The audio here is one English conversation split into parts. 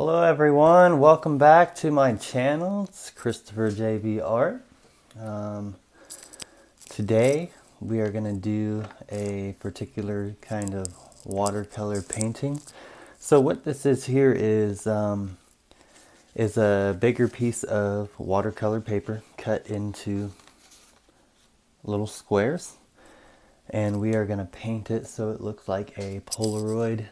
Hello everyone, welcome back to my channel. It's Christopher JV Art. Today we are going to do a particular kind of watercolor painting. So what this is here is a bigger piece of watercolor paper cut into little squares, and we are going to paint it so it looks like a Polaroid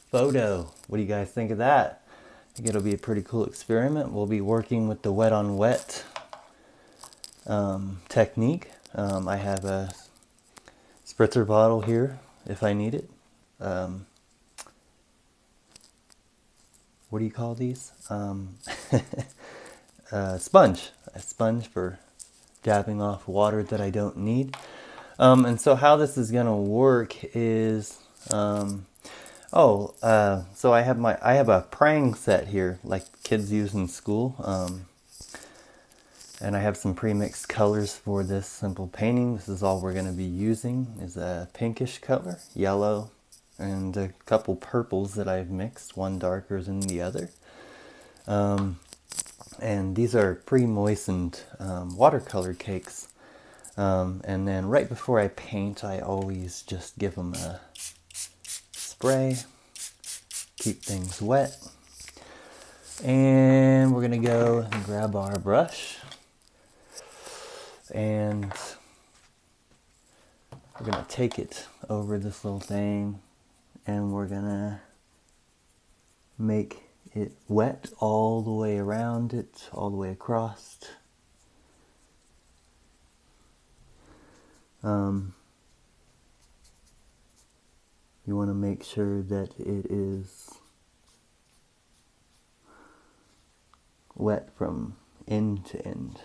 photo. What do you guys think of that? I think it'll be a pretty cool experiment. We'll be working with the wet on wet technique. I have a spritzer bottle here if I need it. What do you call these? A sponge for dabbing off water that I don't need. And so how this is gonna work is so I have a Prang set here, like kids use in school, and I have some pre-mixed colors for this simple painting. This is all we're going to be using is a pinkish color, yellow, and a couple purples that I've mixed, one darker than the other. And these are pre-moistened watercolor cakes. And then right before I paint, I always just give them a spray, keep things wet, and we're gonna go and grab our brush, and we're gonna take it over this little thing, and we're gonna make it wet all the way around it, all the way across. You want to make sure that it is wet from end to end.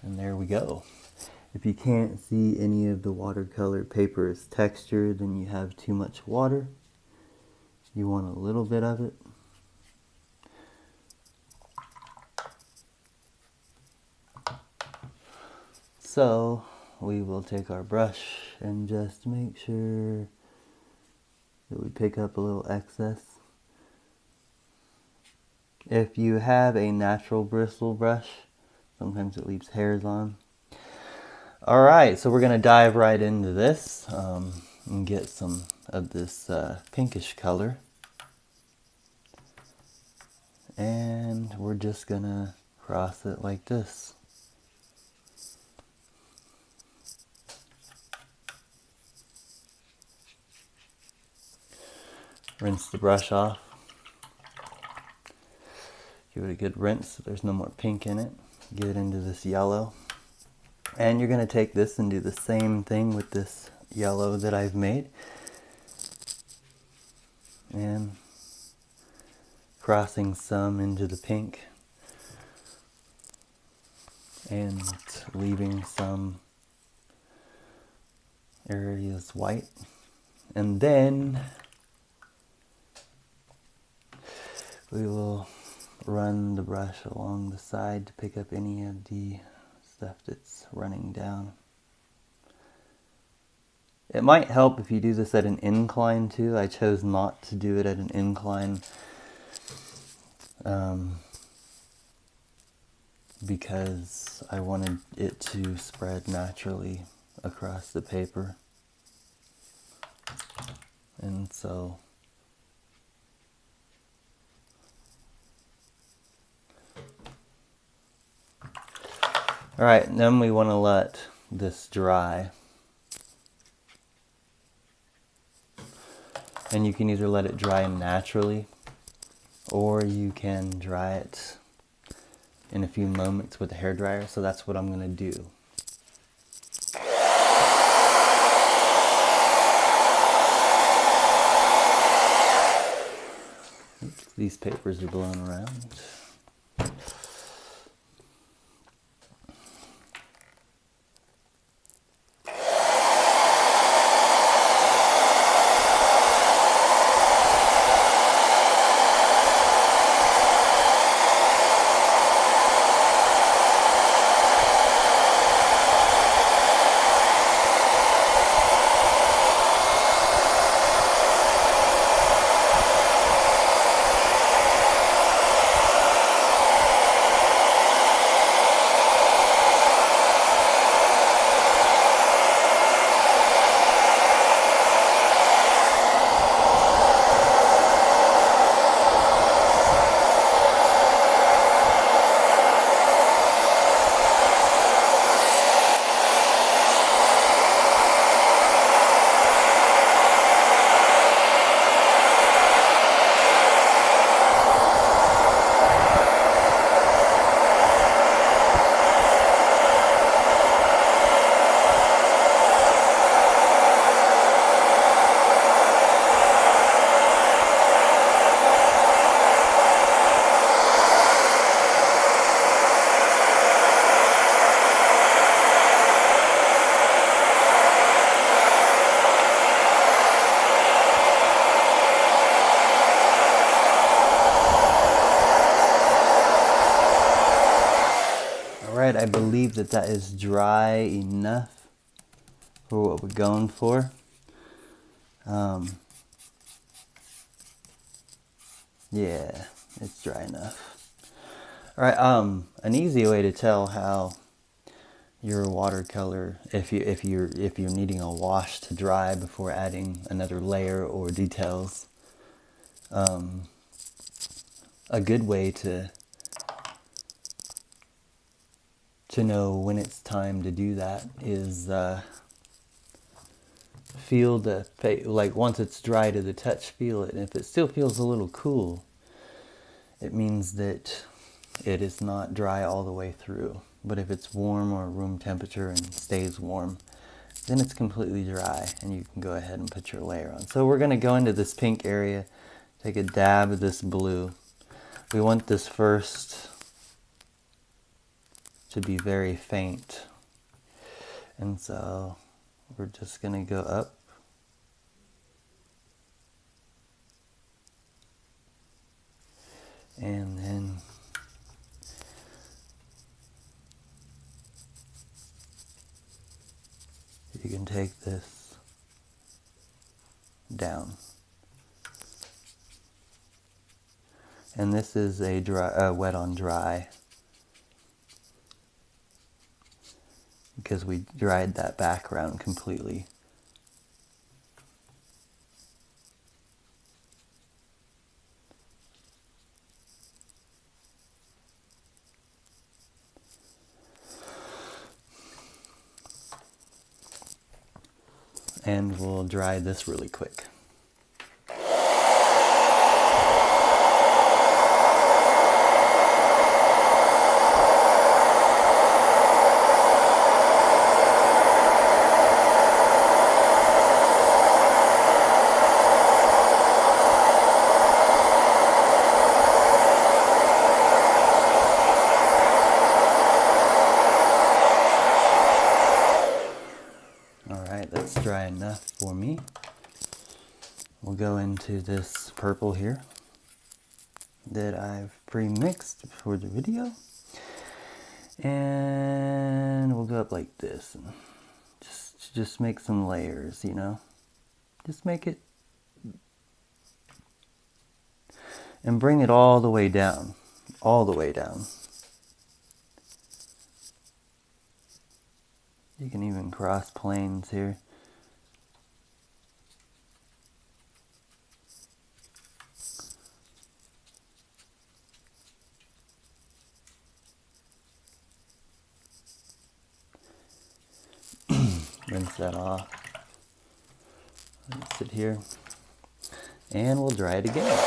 And there we go. If you can't see any of the watercolor paper's texture, then you have too much water. You want a little bit of it. So we will take our brush and just make sure that we pick up a little excess. If you have a natural bristle brush, sometimes it leaves hairs on. Alright, so we're going to dive right into this and get some of this pinkish color. And we're just going to cross it like this. Rinse the brush off. Give it a good rinse so there's no more pink in it. Get it into this yellow. And you're going to take this and do the same thing with this yellow that I've made. And crossing some into the pink. And leaving some areas white. And then we will run the brush along the side to pick up any of the stuff that's running down. It might help if you do this at an incline too. I chose not to do it at an incline because I wanted it to spread naturally across the paper. And so alright, then we want to let this dry. And you can either let it dry naturally, or you can dry it in a few moments with a hairdryer. So that's what I'm going to do. Oops, these papers are blowing around. Alright, I believe that that is dry enough for what we're going for. Yeah, it's dry enough. Alright, an easy way to tell how your watercolor, if you're needing a wash to dry before adding another layer or details, a good way to know when it's time to do that is feel the, like once it's dry to the touch, feel it. And if it still feels a little cool, it means that it is not dry all the way through. But if it's warm or room temperature and stays warm, then it's completely dry and you can go ahead and put your layer on. So we're going to go into this pink area, take a dab of this blue. We want this first to be very faint. And so we're just going to go up. And then you can take this down. And this is a dry, wet on dry, because we dried that background completely. And we'll dry this really quick. That's dry enough for me. We'll go into this purple here that I've pre-mixed for the video, and we'll go up like this and just make some layers, you know, just make it and bring it all the way down, all the way down. You can even cross planes here. Rinse that off. Rinse it here. And we'll dry it again.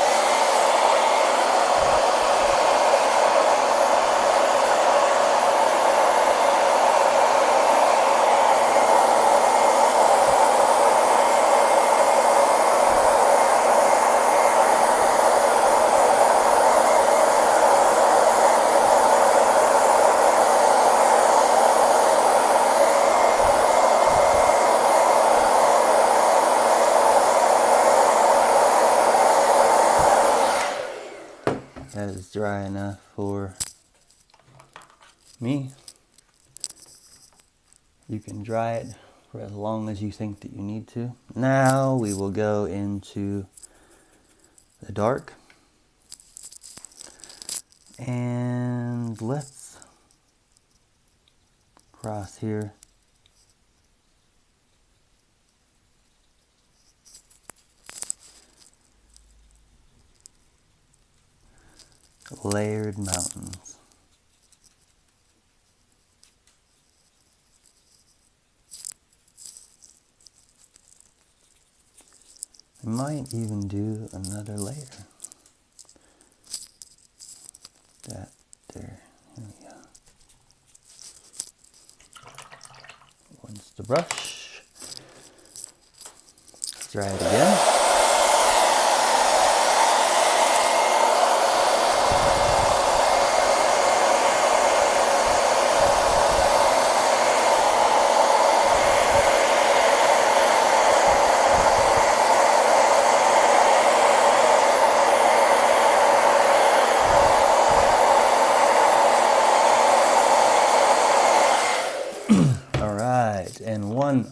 That is dry enough for me. You can dry it for as long as you think that you need to. Now we will go into the dark. And let's cross here. Layered mountains. I might even do another layer. That there. Here we go. Rinse the brush. Try it again.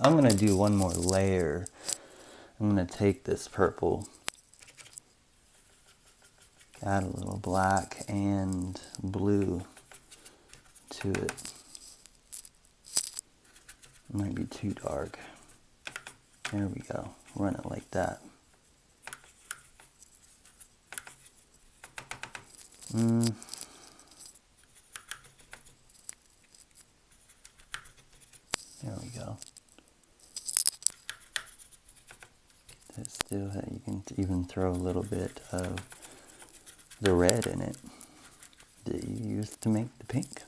I'm gonna do one more layer. I'm gonna take this purple, add a little black and blue to it. It might be too dark. There we go. Run it like that. There we go. It's still, you can even throw a little bit of the red in it that you used to make the pink.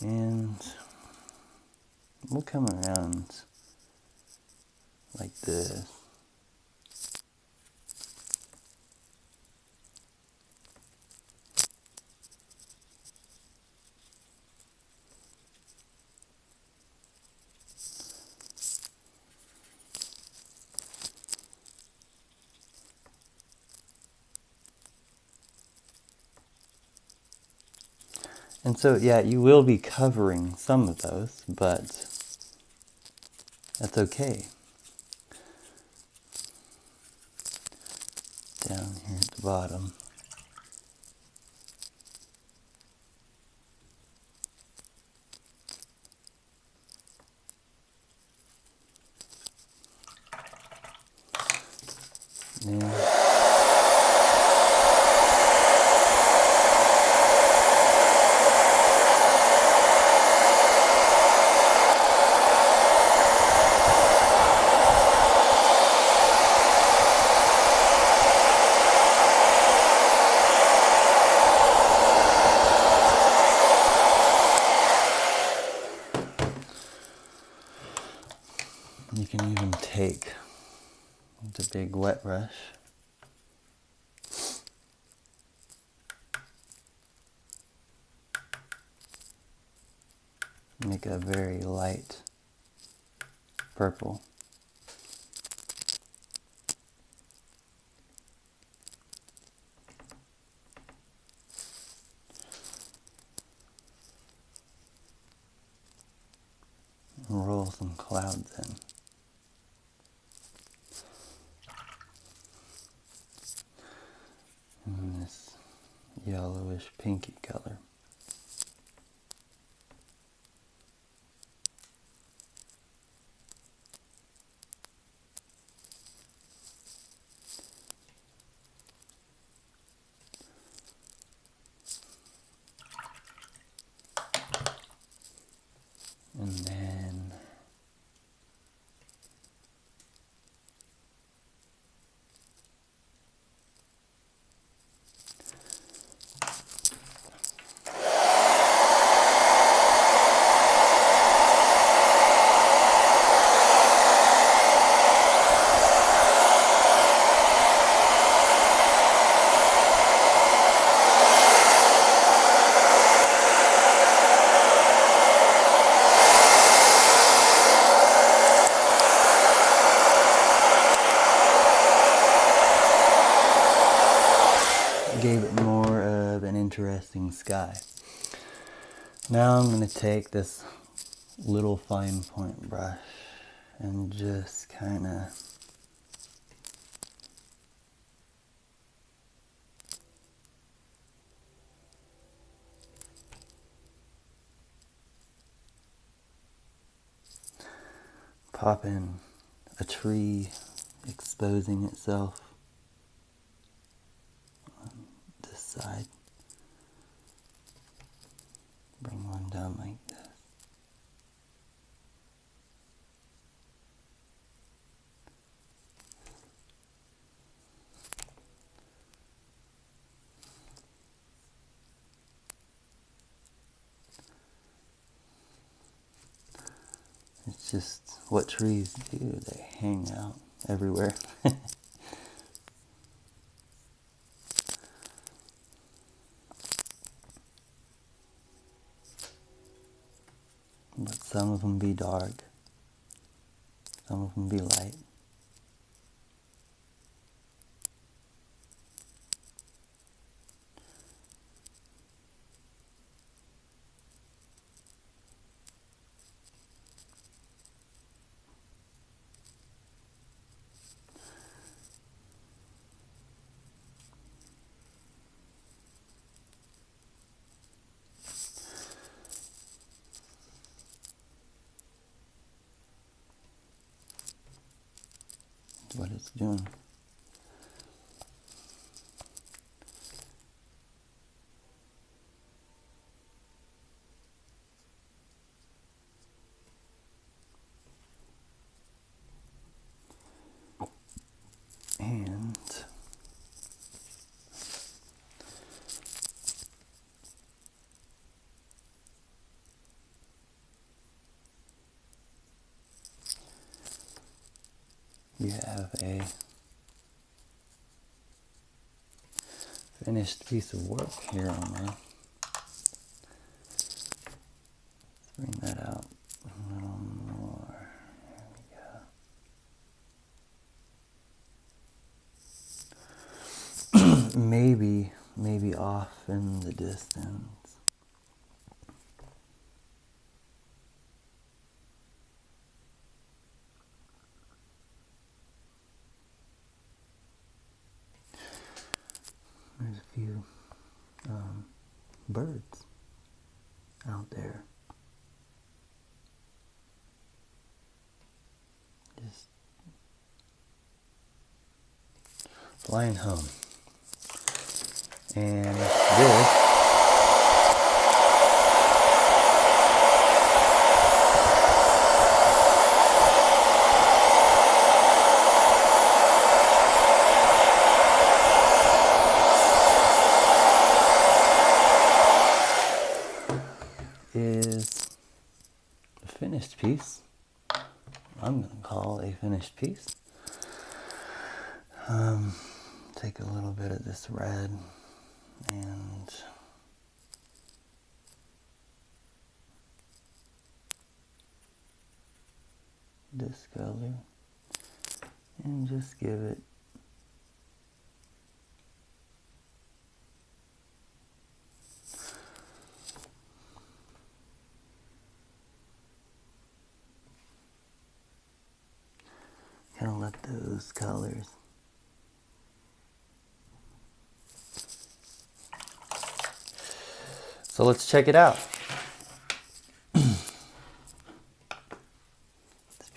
And we'll come around like this. And so, yeah, you will be covering some of those, but that's okay. Down here at the bottom. Yeah. You can even take the big wet brush, make a very light purple. And roll some clouds in. And this yellowish pinky color. And then gave it more of an interesting sky. Now I'm going to take this little fine point brush and just kind of pop in a tree exposing itself on this side. Bring one down like this. It's just what trees do. They hang out everywhere. But some of them be dark. Some of them be light. what it's doing. And you have a finished piece of work here on there. Let's bring that out a little more. There we go. maybe off in the distance. There's a few birds out there. Just flying home. And this is a finished piece. I'm going to call a finished piece. Take a little bit of this red and this color and just give it kind of let those colors so let's check it out. Let's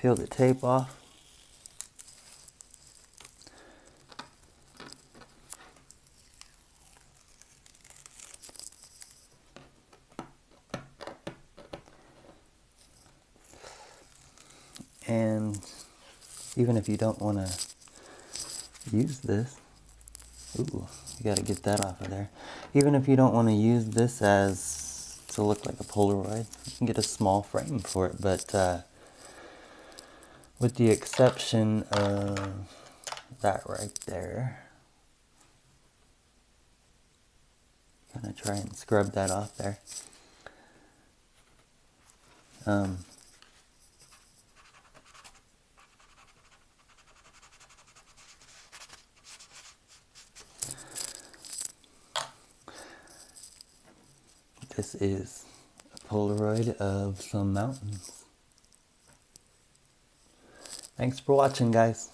peel the tape off. And even if you don't want to use this, ooh, you got to get that off of there. Even if you don't want to use this as to look like a Polaroid, you can get a small frame for it. But with the exception of that right there, I'm gonna try and scrub that off there. This is a Polaroid of some mountains. Thanks for watching, guys.